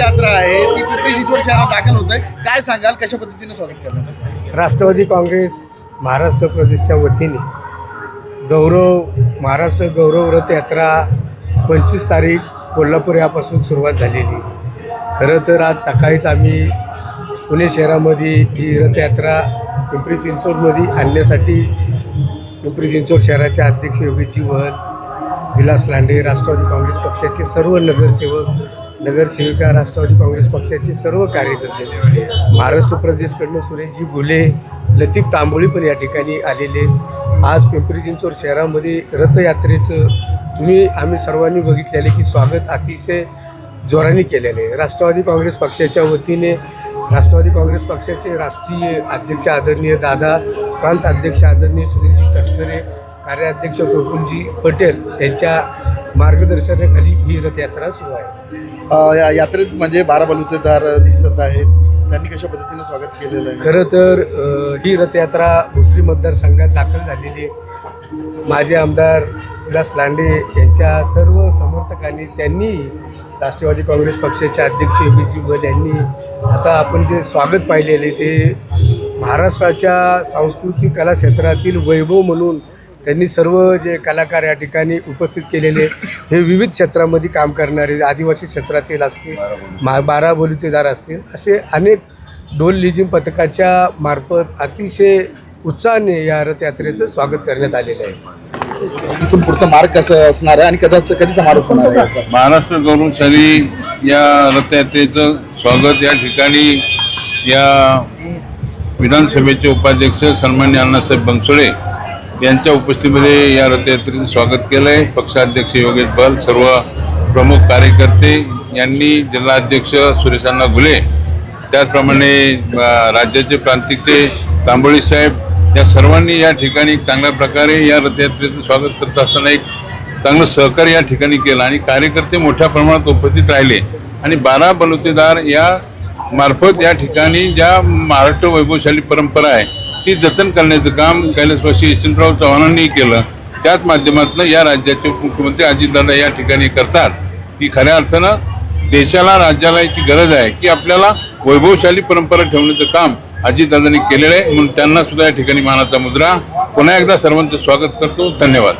यात्रा आहे ती पिंपरी चिंचवड शहरात दाखल होत आहे, काय सांगाल, कशा पद्धतीने स्वागत करणार? राष्ट्रवादी काँग्रेस महाराष्ट्र प्रदेशच्या वतीने महाराष्ट्र गौरव रथ यात्रा 25 तारीख कोल्हापूर यापासून सुरुवात झालेली. खरं तर आज सकाळीच आम्ही पुणे शहरामध्ये ही रथयात्रा पिंपरी चिंचवडमध्ये आणण्यासाठी पिंपरी चिंचवड शहराचे अध्यक्ष योगेशजी वहल, विलास लांडे, राष्ट्रवादी काँग्रेस पक्षाचे सर्व नगरसेवक, नगरसेविका, राष्ट्रवादी काँग्रेस पक्षाचे सर्व कार्यकर्ते, महाराष्ट्र प्रदेशकडनं सुरेशजी गुले, लतीफ तांबोळी पण या ठिकाणी आलेले. आज पिंपरी चिंचवड शहरामध्ये रथयात्रेचं आम्ही सर्वांनी बघितलेले की स्वागत अतिशय जोराने केलेले आहे. राष्ट्रवादी काँग्रेस पक्षाच्या वतीने राष्ट्रवादी काँग्रेस पक्षाचे राष्ट्रीय अध्यक्ष आदरणीय दादा, प्रांत अध्यक्ष आदरणीय सुनीलजी तटकरे, कार्याध्यक्ष प्रफुल्लजी पटेल यांच्या मार्गदर्शनाखाली ही रथयात्रा सुरू आहे. या यात्रेत म्हणजे 12 बलुतेदार दिसत आहेत, त्यांनी कशा पद्धतीने स्वागत केलेलं आहे? खरं तर ही रथयात्रा भोसरी मतदारसंघात दाखल झालेली आहे. माजी आमदार विलास लांडे यांच्या सर्व समर्थकांनी त्यांनी राष्ट्रवादी काँग्रेस पक्षाचे अध्यक्ष योगेशजी वहल यांनी आता आपण जे स्वागत पाहिलेले ते महाराष्ट्राच्या सांस्कृतिक कला क्षेत्रातील वैभव म्हणून त्यांनी सर्व जे कलाकार या ठिकाणी उपस्थित केलेले, हे विविध क्षेत्रामध्ये काम करणारे आदिवासी क्षेत्रातील असतील, 12 बलुतेदार असतील, असे अनेक ढोल लेझिम पथकाच्या मार्फत अतिशय उत्साहाने या रथयात्रेचं स्वागत करण्यात आलेलं आहे. इथून पुढचा मार्ग कसं असणार आहे आणि कधी समारोप होणार आहे याचा? महाराष्ट्र गौरवशाली या रथयात्रेचं स्वागत या ठिकाणी या विधानसभेचे उपाध्यक्ष सन्माननीय अण्णासाहेब बनसोडे यांच्या उपस्थितीमध्ये या रथयात्रेचं स्वागत केलं आहे. पक्षाध्यक्ष योगेश वहल, सर्व प्रमुख कार्यकर्ते यांनी, जिल्हाध्यक्ष सुरेशांना गुले, त्याचप्रमाणे राज्याचे प्रांतिकते तांबोळी साहेब, या सर्वांनी या ठिकाणी चांगल्या प्रकारे या रथयात्रेचं स्वागत करत असताना एक चांगलं सहकार्य या ठिकाणी केलं आणि कार्यकर्ते मोठ्या प्रमाणात उपस्थित राहिले आणि 12 बलुतेदार या मार्फत या ठिकाणी ज्या महाराष्ट्र वैभवशाली परंपरा आहे ती जतन करण्याचं काम कैलासवासी यशवंतराव चव्हाणांनी केलं. त्याच माध्यमातून या राज्याचे मुख्यमंत्री अजितदादा या ठिकाणी करतात की खऱ्या अर्थानं देशाला, राज्याला याची गरज आहे की आपल्याला वैभवशाली परंपरा ठेवण्याचं काम अजितदादांनी केलेलं आहे. म्हणून त्यांना सुद्धा या ठिकाणी मानाचा मुद्रा. पुन्हा एकदा सर्वांचं स्वागत करतो. धन्यवाद.